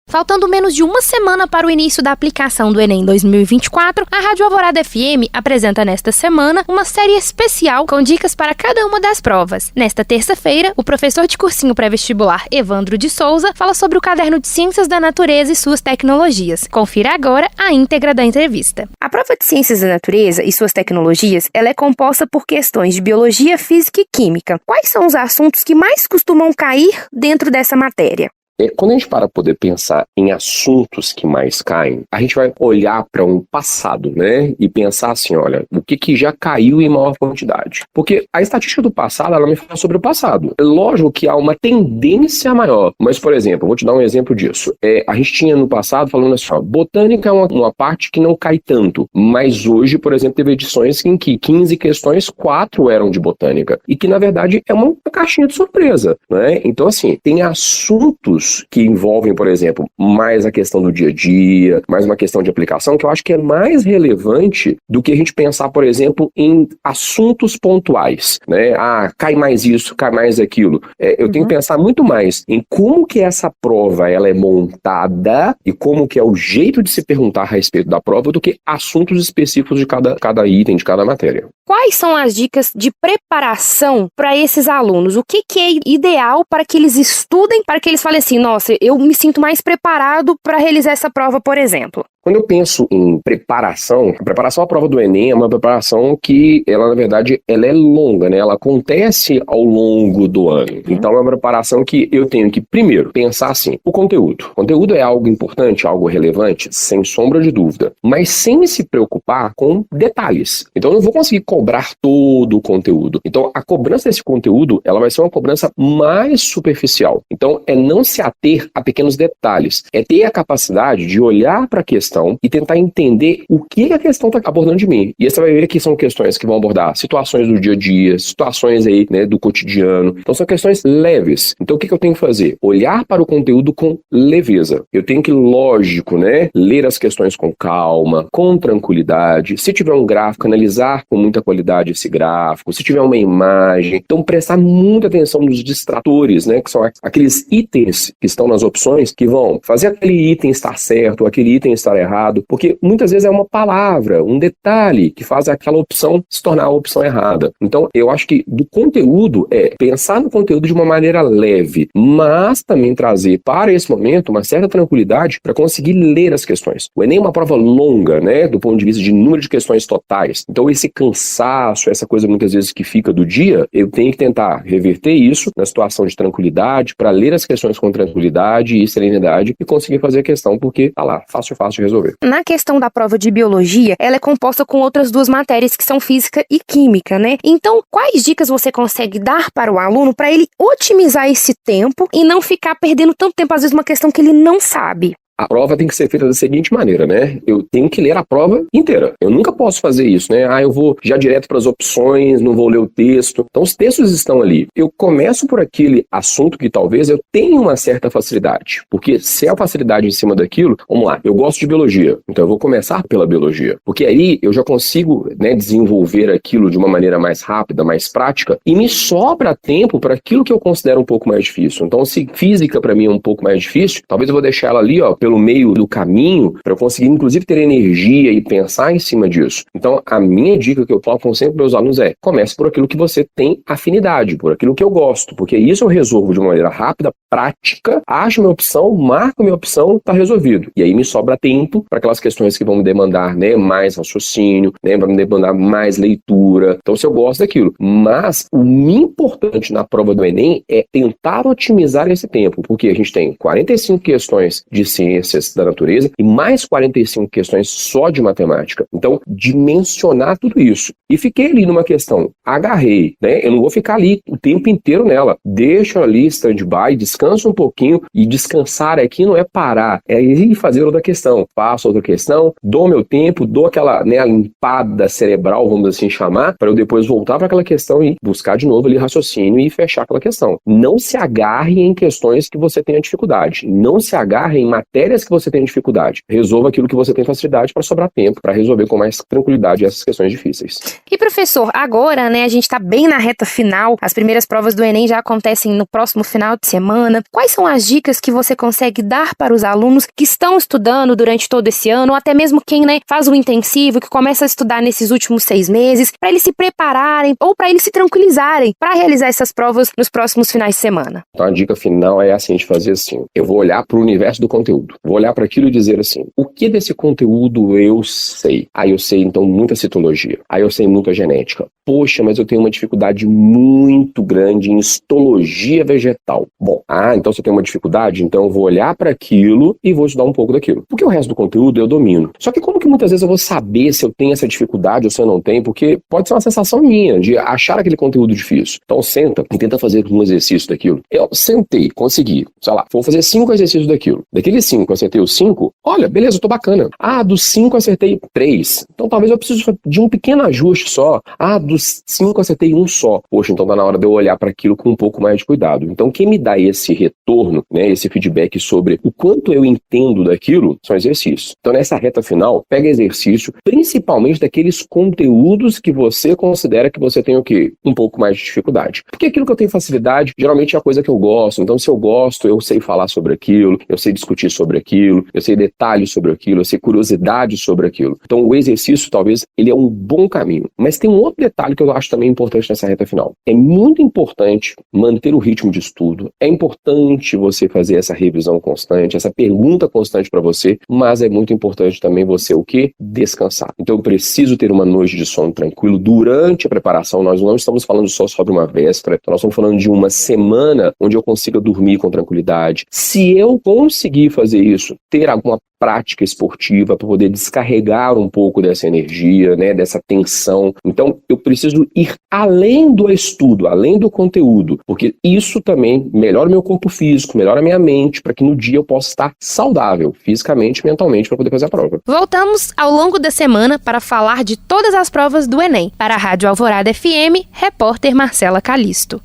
Faltando menos de uma semana para o início da aplicação do Enem 2024, a Rádio Alvorada FM apresenta nesta semana uma série especial com dicas para cada uma das provas. Nesta terça-feira, o professor de cursinho pré-vestibular Evandro de Souza fala sobre o caderno de Ciências da Natureza e suas tecnologias. Confira agora a íntegra da entrevista. A prova de Ciências da Natureza e suas tecnologias, ela é composta por questões de biologia, física e química. Quais são os assuntos que mais costumam cair dentro dessa matéria? Quando a gente para poder pensar em assuntos que mais caem, a gente vai olhar para um passado, né? E pensar assim, olha, o que já caiu em maior quantidade? Porque a estatística do passado, ela me fala sobre o passado. É lógico que há uma tendência maior, mas, por exemplo, vou te dar um exemplo disso. A gente tinha no passado falando assim, ó, botânica é uma parte que não cai tanto, mas hoje, por exemplo, teve edições em que 15 questões, 4 eram de botânica, e que, na verdade, é uma caixinha de surpresa, né? Então, assim, tem assuntos que envolvem, por exemplo, mais a questão do dia a dia, mais uma questão de aplicação, que eu acho que é mais relevante do que a gente pensar, por exemplo, em assuntos pontuais, né? Cai mais isso, cai mais aquilo. Eu tenho que pensar muito mais em como que essa prova ela é montada e como que é o jeito de se perguntar a respeito da prova do que assuntos específicos de cada item, de cada matéria. Quais são as dicas de preparação para esses alunos? O que é ideal para que eles estudem, para que eles falem assim, nossa, eu me sinto mais preparado para realizar essa prova, por exemplo? Quando eu penso em preparação, a preparação à prova do Enem é uma preparação que, ela na verdade, ela é longa, né? Ela acontece ao longo do ano. Então, é uma preparação que eu tenho que, primeiro, pensar assim, o conteúdo. O conteúdo é algo importante, algo relevante, sem sombra de dúvida, mas sem se preocupar com detalhes. Então, eu não vou conseguir cobrar todo o conteúdo. Então, a cobrança desse conteúdo, ela vai ser uma cobrança mais superficial. Então, é não se ater a pequenos detalhes. É ter a capacidade de olhar para a questão e tentar entender o que a questão está abordando de mim. E você vai ver que são questões que vão abordar situações do dia a dia, situações aí, né, do cotidiano. Então são questões leves. Então o que eu tenho que fazer? Olhar para o conteúdo com leveza. Eu tenho que, lógico, né, ler as questões com calma, com tranquilidade. Se tiver um gráfico, analisar com muita qualidade esse gráfico. Se tiver uma imagem, então prestar muita atenção nos distratores, né, que são aqueles itens que estão nas opções que vão fazer aquele item estar certo, aquele item estar errado, porque muitas vezes é uma palavra, um detalhe que faz aquela opção se tornar a opção errada. Então, eu acho que do conteúdo pensar no conteúdo de uma maneira leve, mas também trazer para esse momento uma certa tranquilidade para conseguir ler as questões. O Enem é uma prova longa, né, do ponto de vista de número de questões totais. Então, esse cansaço, essa coisa muitas vezes que fica do dia, eu tenho que tentar reverter isso na situação de tranquilidade, para ler as questões com tranquilidade e serenidade e conseguir fazer a questão, porque tá lá, fácil de resolver. Na questão da prova de biologia, ela é composta com outras duas matérias que são física e química, né? Então, quais dicas você consegue dar para o aluno para ele otimizar esse tempo e não ficar perdendo tanto tempo, às vezes, uma questão que ele não sabe? A prova tem que ser feita da seguinte maneira, né? Eu tenho que ler a prova inteira. Eu nunca posso fazer isso, né? Eu vou já direto para as opções, não vou ler o texto. Então, os textos estão ali. Eu começo por aquele assunto que talvez eu tenha uma certa facilidade. Porque se é a facilidade em cima daquilo, vamos lá, eu gosto de biologia. Então, eu vou começar pela biologia. Porque aí eu já consigo, né, desenvolver aquilo de uma maneira mais rápida, mais prática, e me sobra tempo para aquilo que eu considero um pouco mais difícil. Então, se física para mim é um pouco mais difícil, talvez eu vou deixar ela ali, ó, pelo meio do caminho, para eu conseguir, inclusive, ter energia e pensar em cima disso. Então, a minha dica que eu falo sempre para os alunos é: comece por aquilo que você tem afinidade, por aquilo que eu gosto, porque isso eu resolvo de uma maneira rápida, prática, acho minha opção, marco minha opção, tá resolvido. E aí me sobra tempo para aquelas questões que vão me demandar, né, mais raciocínio, né, vai me demandar mais leitura. Então, se eu gosto daquilo. Mas o importante na prova do Enem é tentar otimizar esse tempo, porque a gente tem 45 questões de ciências da natureza e mais 45 questões só de matemática. Então, dimensionar tudo isso. E fiquei ali numa questão, agarrei, né? Eu não vou ficar ali o tempo inteiro nela. Deixa ali stand-by, descansa um pouquinho, e descansar aqui não é parar, é ir fazer outra questão. Faço outra questão, dou meu tempo, dou aquela, né, limpada cerebral, vamos assim chamar, para eu depois voltar para aquela questão e buscar de novo ali raciocínio e fechar aquela questão. Não se agarre em questões que você tenha dificuldade. Não se agarre em matérias matérias que você tem dificuldade. Resolva aquilo que você tem facilidade para sobrar tempo, para resolver com mais tranquilidade essas questões difíceis. E professor, agora, né, a gente está bem na reta final, as primeiras provas do Enem já acontecem no próximo final de semana. Quais são as dicas que você consegue dar para os alunos que estão estudando durante todo esse ano, ou até mesmo quem, né, faz o intensivo, que começa a estudar nesses últimos 6 meses, para eles se prepararem ou para eles se tranquilizarem para realizar essas provas nos próximos finais de semana? Então a dica final é assim, de fazer assim, eu vou olhar para o universo do conteúdo, vou olhar para aquilo e dizer assim, o que desse conteúdo eu sei? Aí eu sei então muita citologia, aí eu sei muita genética. Poxa, mas eu tenho uma dificuldade muito grande em histologia vegetal. Bom, então você tem uma dificuldade, então eu vou olhar para aquilo e vou estudar um pouco daquilo. Porque o resto do conteúdo eu domino. Só que como que muitas vezes eu vou saber se eu tenho essa dificuldade ou se eu não tenho? Porque pode ser uma sensação minha de achar aquele conteúdo difícil. Então senta e tenta fazer um exercício daquilo. Eu sentei, consegui, sei lá, vou fazer 5 exercícios daquilo. Daqueles 5, eu acertei os 5, olha, beleza, eu tô bacana. Dos 5 eu acertei 3. Então talvez eu precise de um pequeno ajuste só. Dos 5 eu acertei 1 só. Poxa, então tá na hora de eu olhar para aquilo com um pouco mais de cuidado. Então quem me dá esse retorno, né, esse feedback sobre o quanto eu entendo daquilo, são exercícios. Então nessa reta final, pega exercício, principalmente daqueles conteúdos que você considera que você tem o quê? Um pouco mais de dificuldade. Porque aquilo que eu tenho facilidade, geralmente é a coisa que eu gosto. Então se eu gosto, eu sei falar sobre aquilo, eu sei discutir sobre aquilo, eu sei detalhes sobre aquilo, eu sei curiosidade sobre aquilo. Então o exercício, talvez, ele é um bom caminho. Mas tem um outro detalhe que eu acho também importante nessa reta final. É muito importante manter o ritmo de estudo, é importante você fazer essa revisão constante, essa pergunta constante para você, mas é muito importante também você o quê? Descansar. Então eu preciso ter uma noite de sono tranquilo durante a preparação. Nós não estamos falando só sobre uma véspera, nós estamos falando de uma semana onde eu consiga dormir com tranquilidade. Se eu conseguir fazer isso, ter alguma prática esportiva para poder descarregar um pouco dessa energia, né, dessa tensão. Então, eu preciso ir além do estudo, além do conteúdo, porque isso também melhora o meu corpo físico, melhora a minha mente, para que no dia eu possa estar saudável, fisicamente e mentalmente, para poder fazer a prova. Voltamos ao longo da semana para falar de todas as provas do Enem. Para a Rádio Alvorada FM, repórter Marcela Calisto.